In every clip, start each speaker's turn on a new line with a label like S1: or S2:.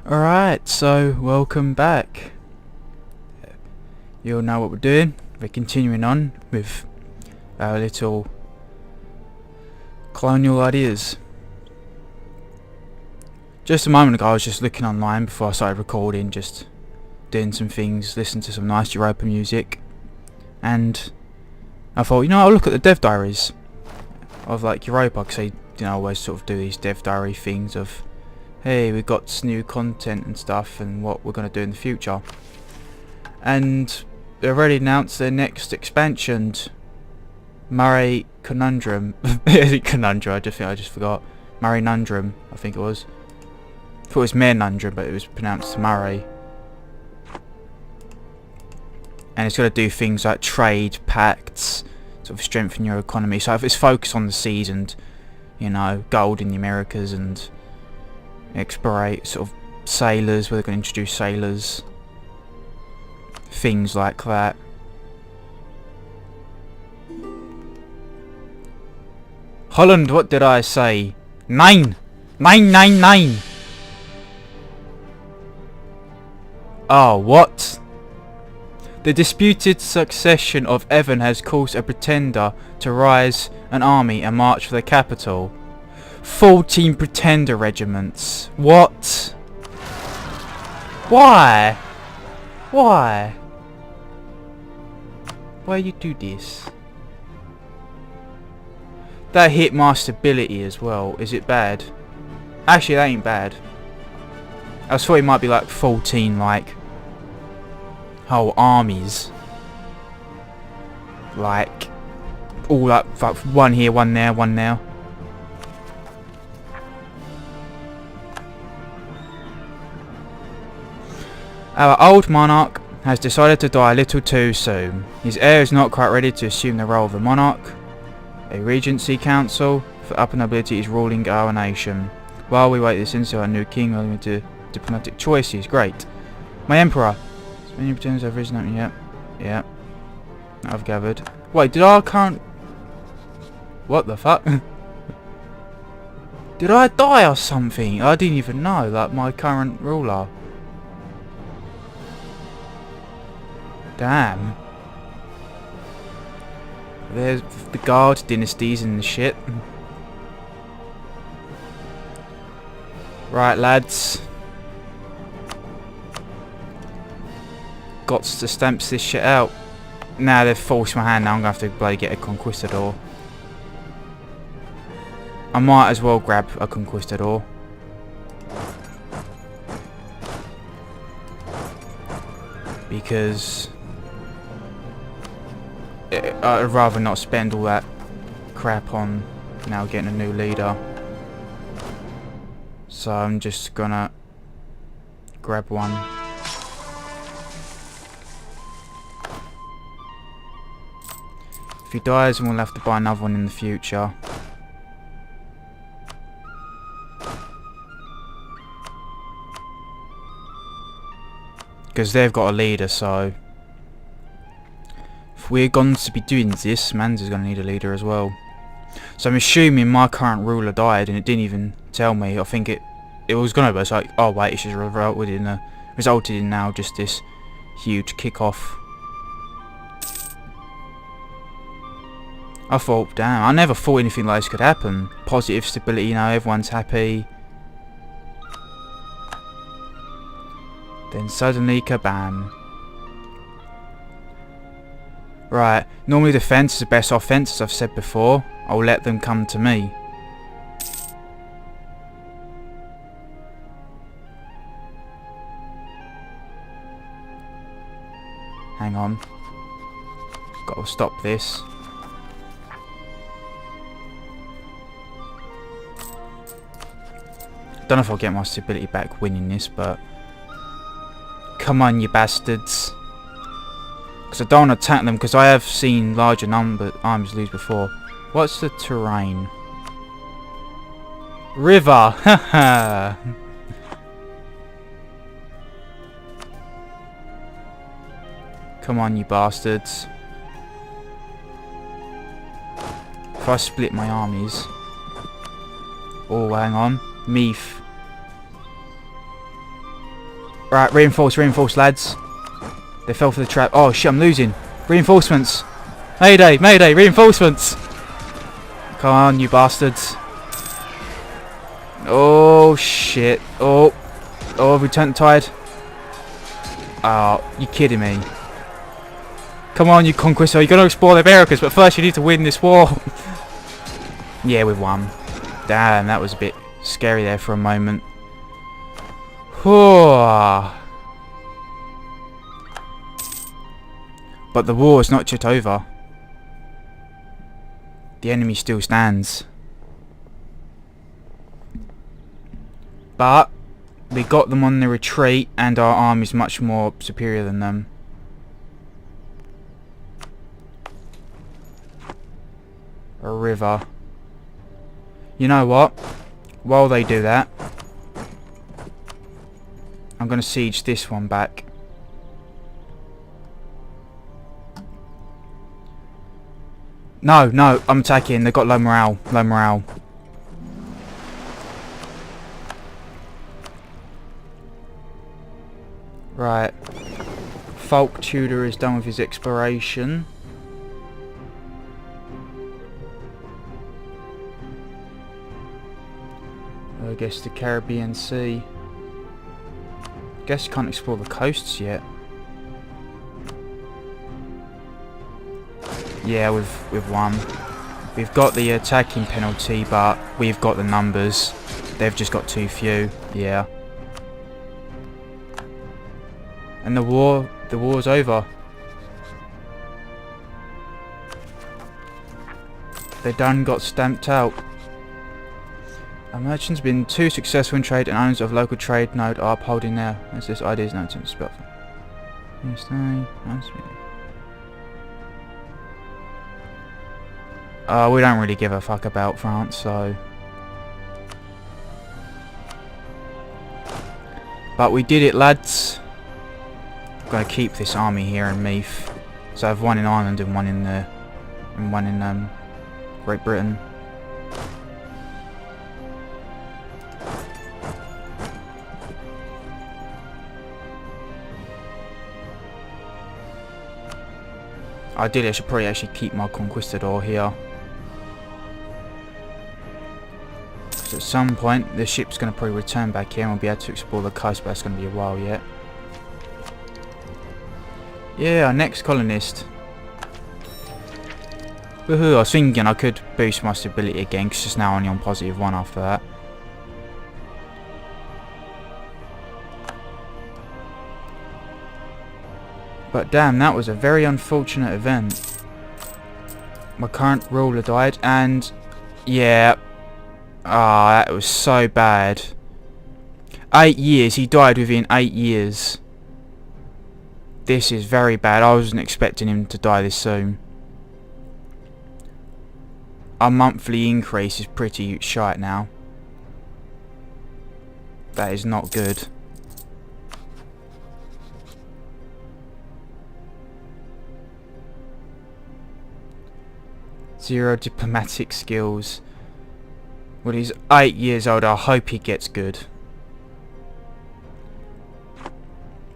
S1: Alright, so welcome back. You all know what we're doing. We're continuing on with our little colonial ideas. Just a moment ago I was just looking online before I started recording, just doing some things, listening to some nice Europa music, and I thought, I'll look at the dev diaries of like Europa, because they always sort of do these dev diary things of, hey, we've got new content and stuff and what we're going to do in the future. And they've already announced their next expansion, Murray Conundrum. Conundrum, I just forgot. Murray Nundrum, I think it was. I thought it was Mare Nundrum, but it was pronounced Murray. And it's going to do things like trade pacts, sort of strengthen your economy. So if it's focused on the seas and, gold in the Americas, and explorate sort of sailors, where they're going to introduce sailors, things like that. Holland, what did I say? 9! 999! Oh, what? The disputed succession of Evan has caused a pretender to rise an army and march for the capital. 14 pretender regiments. What? Why? Why? Why you do this? That hit my stability as well. Is it bad? Actually, that ain't bad. I thought it might be like 14, like whole armies. Like all like one here, one there, one there. Our old monarch has decided to die a little too soon. His heir is not quite ready to assume the role of a monarch. A regency council for upper nobility is ruling our nation. While we wait this until our new king will to diplomatic choices. Great. My emperor. As many pretenders have risen up. Yep. Yep. I've gathered. Wait, did our current... What the fuck? Did I die or something? I didn't even know, like my current ruler. Damn. There's the Gard dynasties and the shit. Right, lads. Got to stamp this shit out. Now they've forced my hand. Now I'm gonna have to bloody get a conquistador. I might as well grab a conquistador. Because I'd rather not spend all that crap on now getting a new leader. So I'm just gonna grab one. If he dies, then we'll have to buy another one in the future. Because they've got a leader, so if we're going to be doing this, Sman's is going to need a leader as well. So I'm assuming my current ruler died and it didn't even tell me. I think it was going to, but it's like, oh wait, it's just resulted in now just this huge kick-off. I thought, damn, I never thought anything like this could happen. Positive stability, everyone's happy. Then suddenly, kabam. Right, normally defense is the best offense, as I've said before. I'll let them come to me. Hang on. Got to stop this. Don't know if I'll get my stability back winning this, but come on, you bastards. Because I don't want to attack them, because I have seen larger armies lose before. What's the terrain? River! Haha! Come on, you bastards. If I split my armies... Oh, hang on. Meath. Right, reinforce, lads. They fell for the trap. Oh shit, I'm losing. Reinforcements. Mayday, mayday, reinforcements. Come on, you bastards. Oh shit. Oh, have we turned the tide? Oh, you kidding me? Come on, you conquest. You're gonna explore the Americas, but first you need to win this war. Yeah, we've won. Damn, that was a bit scary there for a moment. But the war is not yet over. The enemy still stands. But we got them on the retreat and our army is much more superior than them. A river. You know what? While they do that, I'm going to siege this one back. No, I'm attacking. They've got low morale. Right. Fulk Tudor is done with his exploration. I guess the Caribbean Sea. Guess you can't explore the coasts yet. Yeah, we've won. We've got the attacking penalty, but we've got the numbers. They've just got too few. Yeah. And the war's over. They done got stamped out. A merchant's been too successful in trade and owners of local trade node are upholding their as this idea is known to spell. Yes, we don't really give a fuck about France, so. But we did it, lads. I'm gonna keep this army here in Meath. So I have one in Ireland and one in Great Britain. Ideally, I should probably actually keep my conquistador here. So at some point, the ship's going to probably return back here and we'll be able to explore the coast, but that's going to be a while yet. Yeah, our next colonist. Woohoo, I was thinking I could boost my stability again, because it's now only on +1 after that. But damn, that was a very unfortunate event. My current ruler died and yeah. That was so bad. 8 years, he died within 8 years. This is very bad. I wasn't expecting him to die this soon. Our monthly increase is pretty shite now. That is not good. Zero diplomatic skills. Well, he's 8 years old. I hope he gets good.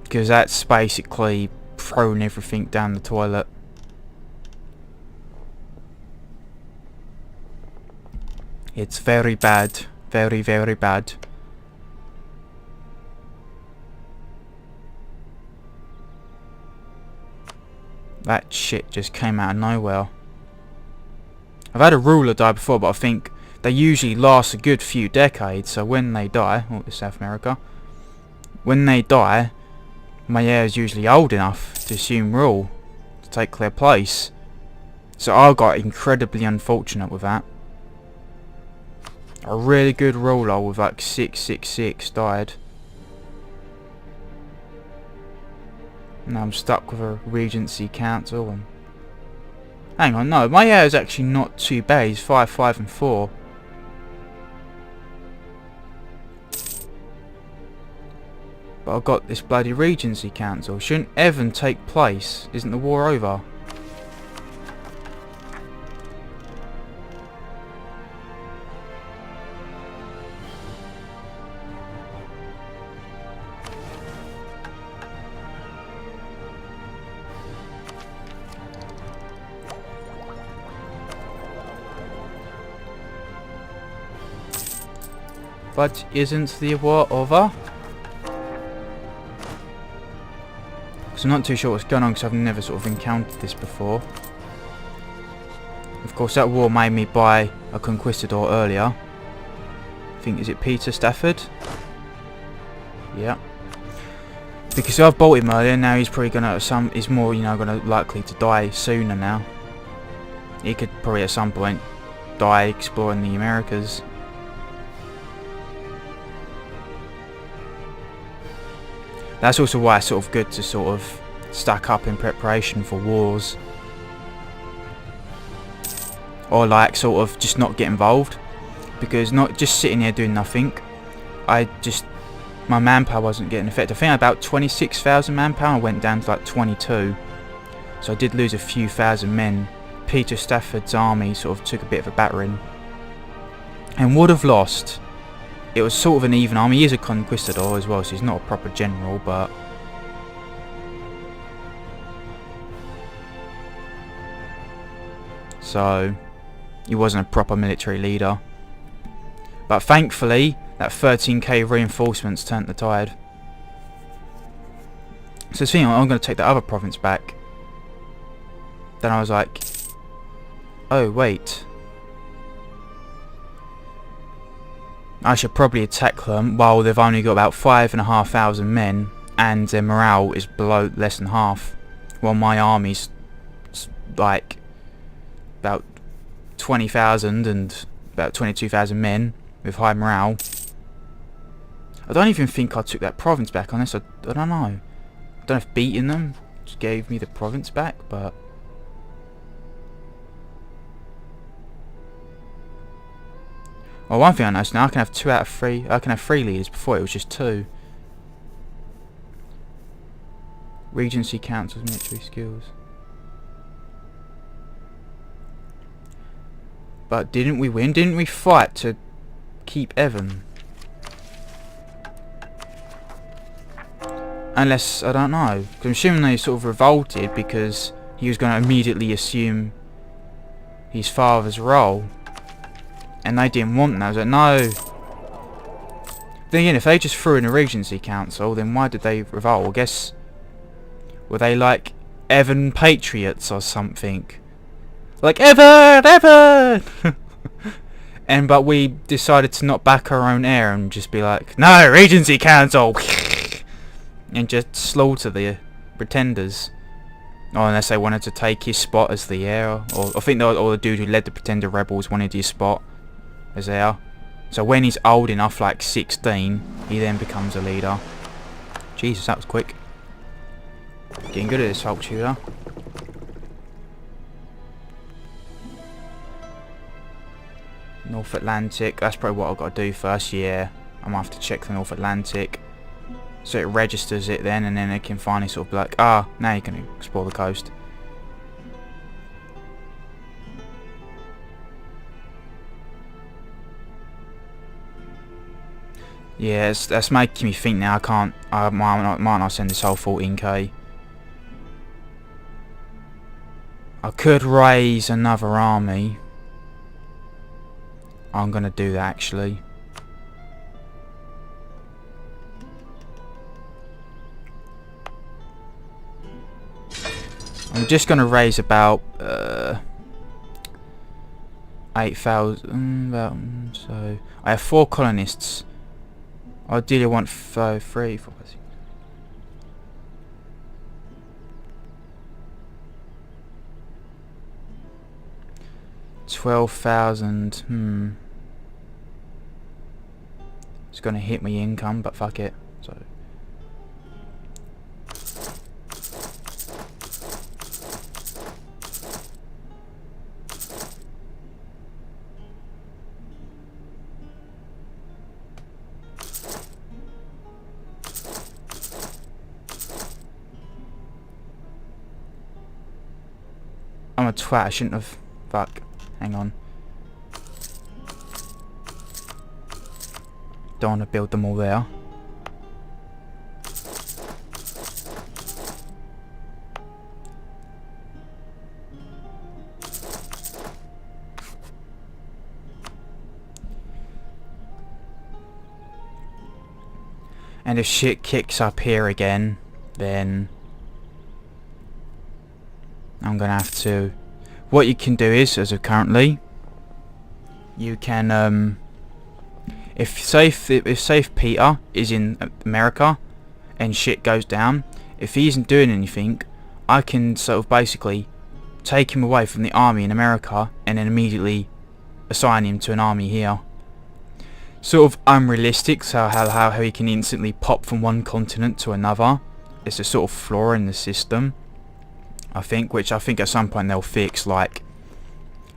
S1: Because that's basically throwing everything down the toilet. It's very bad. Very, very bad. That shit just came out of nowhere. I've had a ruler die before, but I think they usually last a good few decades, so when they die, oh, it's South America, when they die, my heir is usually old enough to assume rule, to take their place. So I got incredibly unfortunate with that. A really good ruler with like 666 died. Now I'm stuck with a regency council and hang on, no, my heir is actually not too bad. He's 5, 5 and 4. But I've got this bloody regency council. Shouldn't Evan take place? Isn't the war over? But isn't the war over? Because I'm not too sure what's going on, because I've never sort of encountered this before. Of course, that war made me buy a conquistador earlier. I think, is it Peter Stafford? Yeah. Because I've bought him earlier, now he's probably gonna he's more, you know, gonna likely to die sooner now. He could probably at some point die exploring the Americas. That's also why it's sort of good to sort of stack up in preparation for wars. Or like sort of just not get involved. Because not just sitting here doing nothing. My manpower wasn't getting affected. I think about 26,000 manpower. I went down to like 22. So I did lose a few thousand men. Peter Stafford's army sort of took a bit of a battering. And would have lost. It was sort of an even army. He is a conquistador as well, so he's not a proper general, but... So, he wasn't a proper military leader. But thankfully, that 13k reinforcements turned the tide. So the thing, I'm going to take the other province back. Then I was like, oh wait. I should probably attack them while they've only got about 5,500 men and their morale is below less than half. While my army's like about 20,000 and about 22,000 men with high morale. I don't even think I took that province back unless I don't know. I don't know if beating them just gave me the province back, but... Well, one thing I noticed now, I can have 2 out of 3. I can have 3 leaders. Before it was just 2. Regency counts as military skills. But didn't we win? Didn't we fight to keep Evan? Unless, I don't know. 'Cause I'm assuming they sort of revolted because he was going to immediately assume his father's role. And they didn't want that. I was like, no. Then again, if they just threw in a Regency Council, then why did they revolt? I guess, were they like Evan Patriots or something? Like, Evan! Evan! But we decided to not back our own heir and just be like, no, Regency Council! And just slaughter the pretenders. Or unless they wanted to take his spot as the heir. Or I think the dude who led the pretender rebels wanted his spot as heir. So when he's old enough, like 16, he then becomes a leader. Jesus, that was quick. Getting good at this, Fulk Tudor. North Atlantic, that's probably what I've got to do first. Yeah, I'm going to have to check the North Atlantic. So it registers it then, and then it can finally sort of be like, ah, now you can explore the coast. Yeah, that's making me think now. I might not send this whole 14k. I could raise another army. I'm gonna do that actually. I'm just gonna raise about 8,000. So I have 4 colonists. Ideally, I want 3, 4, 6. 12,000. It's gonna hit my income, but fuck it. So. I'm a twat, I shouldn't have. Fuck. Hang on. Don't want to build them all there. And if shit kicks up here again, then I'm gonna have to... What you can do is, as of currently, you can if safe Peter is in America and shit goes down, if he isn't doing anything, I can sort of basically take him away from the army in America and then immediately assign him to an army here. Sort of unrealistic, so how he can instantly pop from one continent to another. It's a sort of flaw in the system, I think, which I think at some point they'll fix. Like,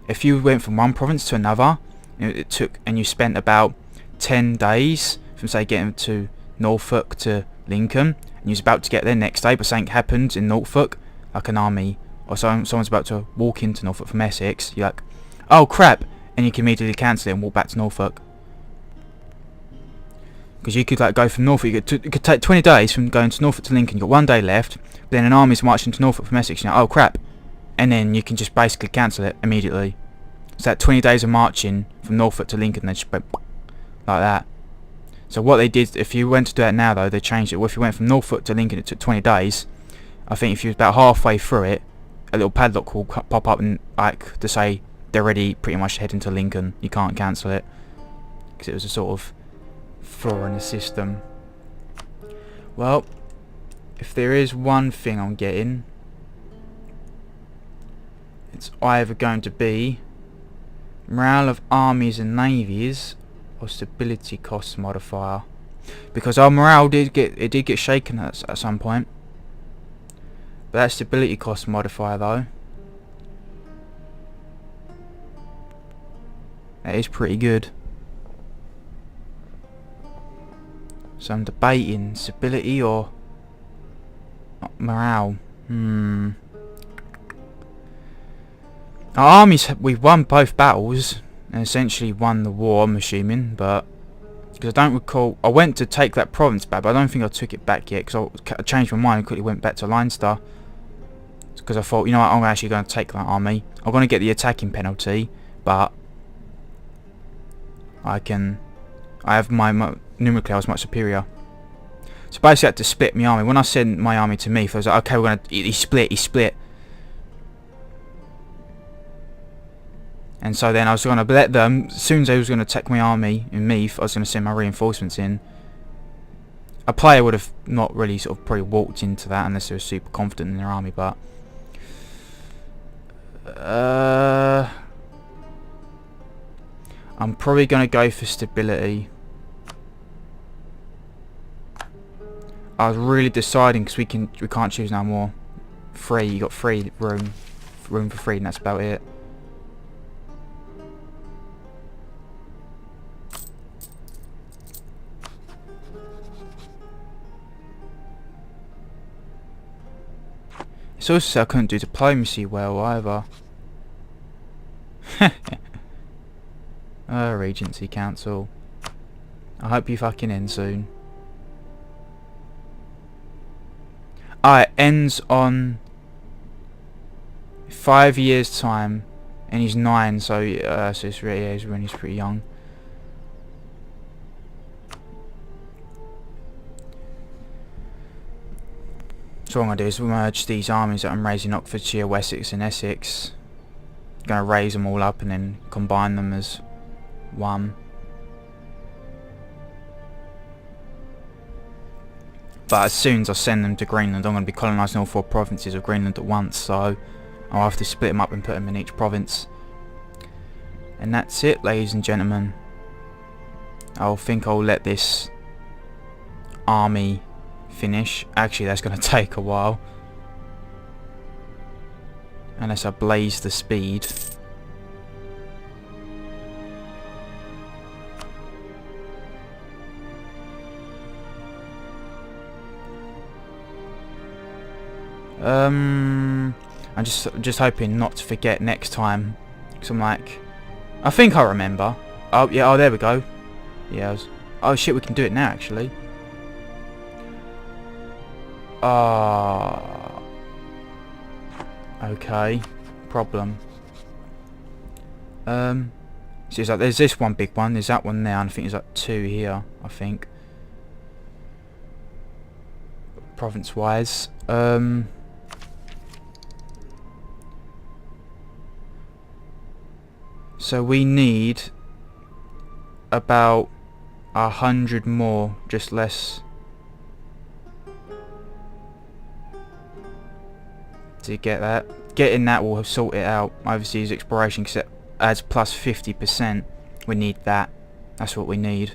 S1: if you went from one province to another, and you spent about 10 days from, say, getting to Norfolk to Lincoln, and you was about to get there next day, but something happened in Norfolk, like an army, or someone's about to walk into Norfolk from Essex, you're like, oh crap, and you can immediately cancel it and walk back to Norfolk. Because you could like go from Norfolk, it could take 20 days from going to Norfolk to Lincoln, you've got 1 day left, then an army's marching to Norfolk from Essex, you're like, oh crap, and then you can just basically cancel it immediately. So that 20 days of marching from Norfolk to Lincoln, they just went like that. So what they did, if you went to do that now though, they changed it. Well, if you went from Norfolk to Lincoln, it took 20 days. I think if you was about halfway through it, a little padlock will pop up and like to say they're ready, pretty much heading to Lincoln. You can't cancel it because it was a sort of flaw in the system. Well, if there is one thing I'm getting, it's either going to be morale of armies and navies or stability cost modifier, because our morale did get shaken at some point. But that stability cost modifier though, that is pretty good. So I'm debating stability or morale. Our armies, we've won both battles and essentially won the war, I'm assuming, but because I don't recall, I went to take that province back, but I don't think I took it back yet because I changed my mind and quickly went back to Leinster because I thought, you know what, I'm actually going to take that army. I'm going to get the attacking penalty, but I have my numerically I was much superior. So basically I had to split my army. When I sent my army to me, I was like, okay, we're going to, he split. And so then I was going to let them, as soon as they was going to attack my army in Meath, I was going to send my reinforcements in. A player would have not really sort of probably walked into that unless they were super confident in their army, but I'm probably going to go for stability. I was really deciding because we can't choose no more. You got room for 3, and that's about it. It's also I couldn't do diplomacy well either. Regency Council. I hope you fucking end soon. It ends on 5 years time, and he's 9, so it's really, yeah, he's pretty young. So what I'm going to do is merge these armies that I'm raising, Oxfordshire, Wessex and Essex. Going to raise them all up and then combine them as one. But as soon as I send them to Greenland, I'm going to be colonising all 4 provinces of Greenland at once, so I'll have to split them up and put them in each province. And that's it, ladies and gentlemen. I think I'll let this army finish. Actually, that's going to take a while. Unless I blaze the speed. I'm just hoping not to forget next time, because I'm like, I think I remember. Oh yeah, oh there we go. Yeah. Oh shit, we can do it now actually. Okay. Problem. So it's like there's this one big one. There's that one there, and I think there's like 2 here. I think. province-wise. So we need about 100 more, just less, to get that. Getting that will sort it out. Overseas exploration, because it adds plus 50%. We need that. That's what we need.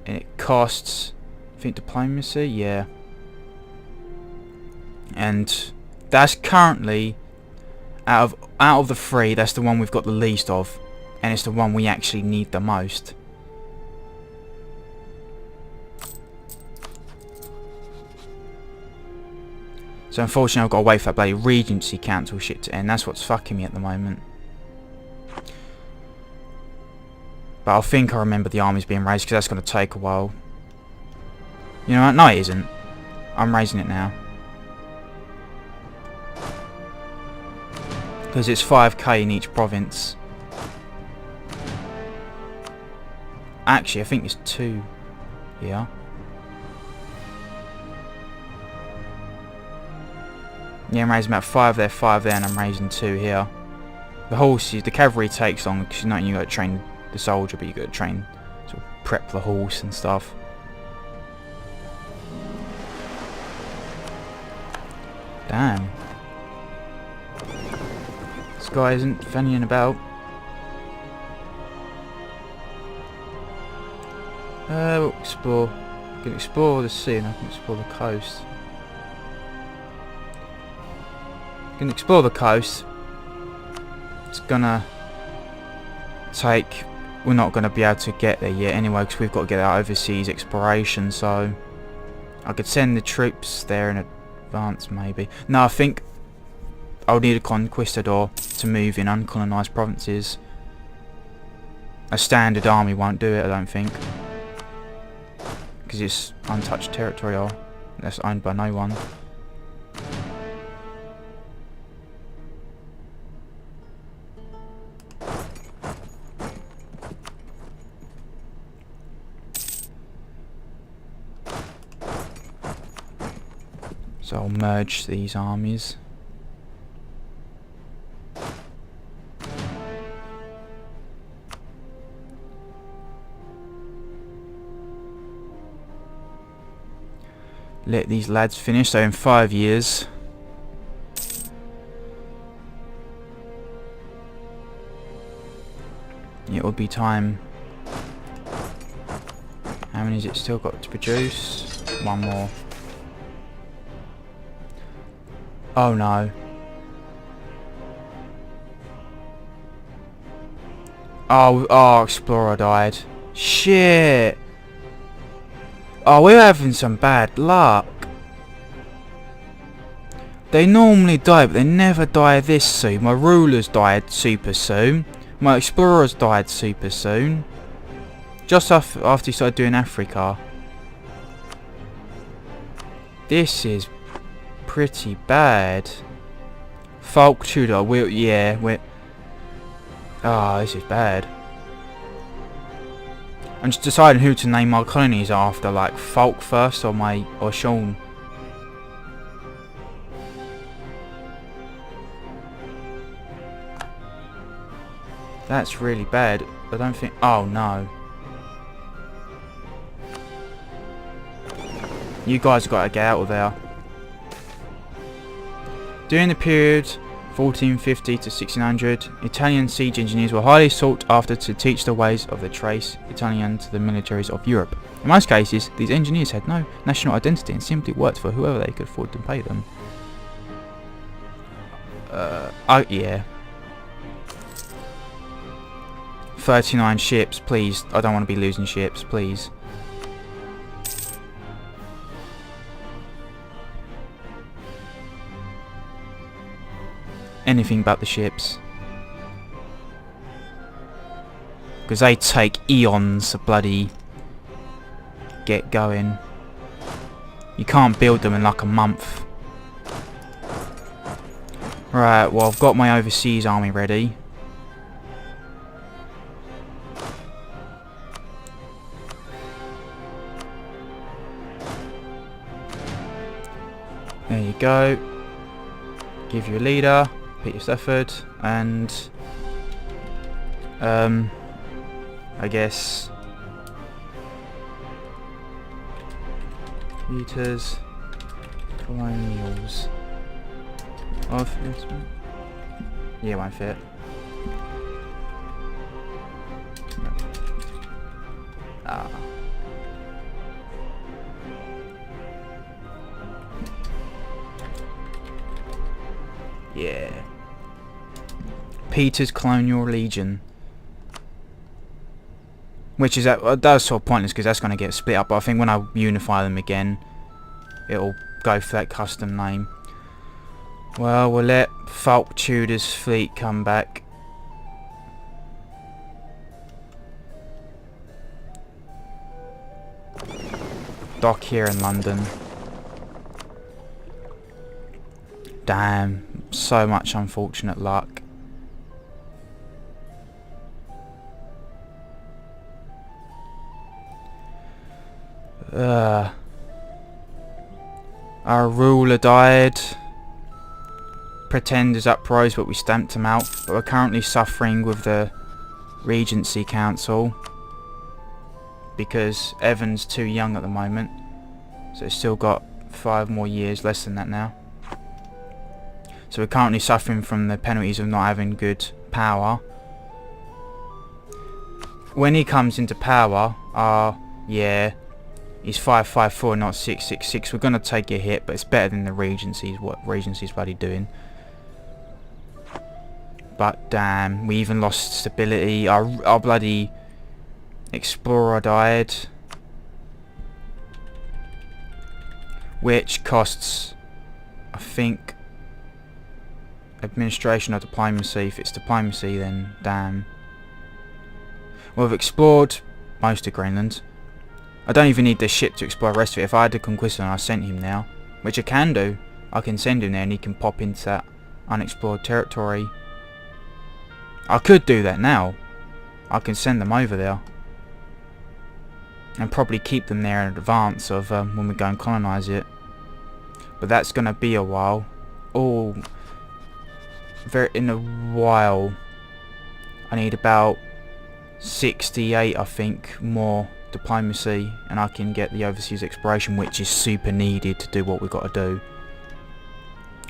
S1: And it costs, I think, diplomacy, yeah. And that's currently out of the three, that's the one we've got the least of, and it's the one we actually need the most. So unfortunately I've got to wait for that bloody regency council shit to end. That's what's fucking me at the moment. But I think I remember the armies being raised, because that's going to take a while. You know what? No, it isn't. I'm raising it now. Because it's 5k in each province. Actually, I think it's 2 here. Yeah, I'm raising about 5 there, 5 there, and I'm raising 2 here. The horses, the cavalry takes long, because you know you got to train the soldier, but you got to train, sort of prep the horse and stuff. Damn. This guy isn't fannying about. We'll explore. We can explore the sea and I can explore the coast. We can explore the coast. It's gonna take... We're not going to be able to get there yet anyway, because we've got to get our overseas exploration, so I could send the troops there in advance maybe. No, I think I'll need a conquistador to move in uncolonised provinces. A standard army won't do it, I don't think, because it's untouched territory that's owned by no one. So I'll merge these armies. Let these lads finish. So in 5 years, it will be time. How many has it still got to produce? 1 more. Oh no. Oh, Explorer died. Shit. Oh, we're having some bad luck. They normally die, but they never die this soon. My rulers died super soon. My explorers died super soon. Just after he started doing Africa. This is pretty bad. Fulk Tudor, we're... Ah, this is bad. I'm just deciding who to name my colonies after, like Fulk first or Sean. That's really bad. I don't think... Oh no. You guys have got to get out of there. During the period 1450 to 1600, Italian siege engineers were highly sought after to teach the ways of the trace Italian to the militaries of Europe. In most cases, these engineers had no national identity and simply worked for whoever they could afford to pay them. Yeah. 39 ships, please. I don't want to be losing ships, please. Anything but the ships, because they take eons to bloody get going. You can't build them in like a month. Right, well I've got my overseas army ready. There you go. Give you a leader, Peter Stafford, and I guess Peter's Colonials. Yeah, won't fit. Ah. Yeah. Peter's Colonial Legion. Which is that's sort of pointless because that's going to get split up. But I think when I unify them again, it'll go for that custom name. Well, we'll let Fulk Tudor's fleet come back. Dock here in London. Damn, so much unfortunate luck. Our ruler died. Pretenders uprose, but we stamped him out. But we're currently suffering with the Regency Council because Evan's too young at the moment, so it's still got 5 more years, less than that now. So we're currently suffering from the penalties of not having good power. When he comes into power, yeah, he's 554, not 666. We're gonna take a hit, but it's better than the Regency's. What Regency's bloody doing? But damn, we even lost stability. Our bloody explorer died, which costs, I think, administration or diplomacy. If it's diplomacy, then damn. Well, we've explored most of Greenland. I don't even need this ship to explore the rest of it. If I had the conquest and I sent him now, which I can do, I can send him there and he can pop into that unexplored territory. I could do that now. I can send them over there and probably keep them there in advance of when we go and colonise it. But that's going to be a while. Oh, in a while. I need about 68, I think, more diplomacy, and I can get the overseas exploration, which is super needed to do what we've got to do.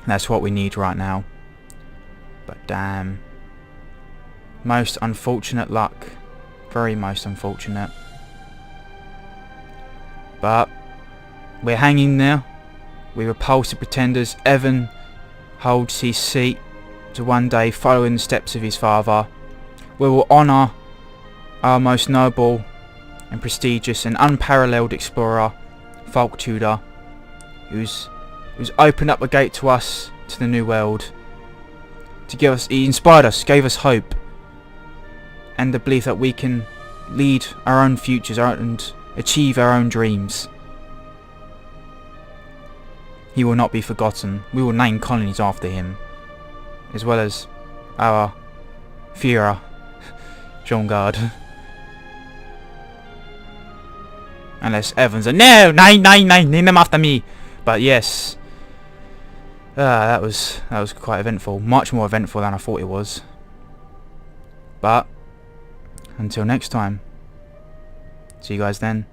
S1: That's what we need right now. But damn, most unfortunate luck, very most unfortunate. But we're hanging there. We repulse the pretenders. Evan holds his seat to one day follow in the steps of his father. We will honour our most noble and prestigious and unparalleled explorer, Fulk Tudor, who's opened up a gate to us, to the new world, to give us, he inspired us, gave us hope, and the belief that we can lead our own futures and achieve our own dreams. He will not be forgotten. We will name colonies after him, as well as our Emperor Sean Gard. Unless Evans no, name them after me. But yes, that was quite eventful. Much more eventful than I thought it was. But until next time, see you guys then.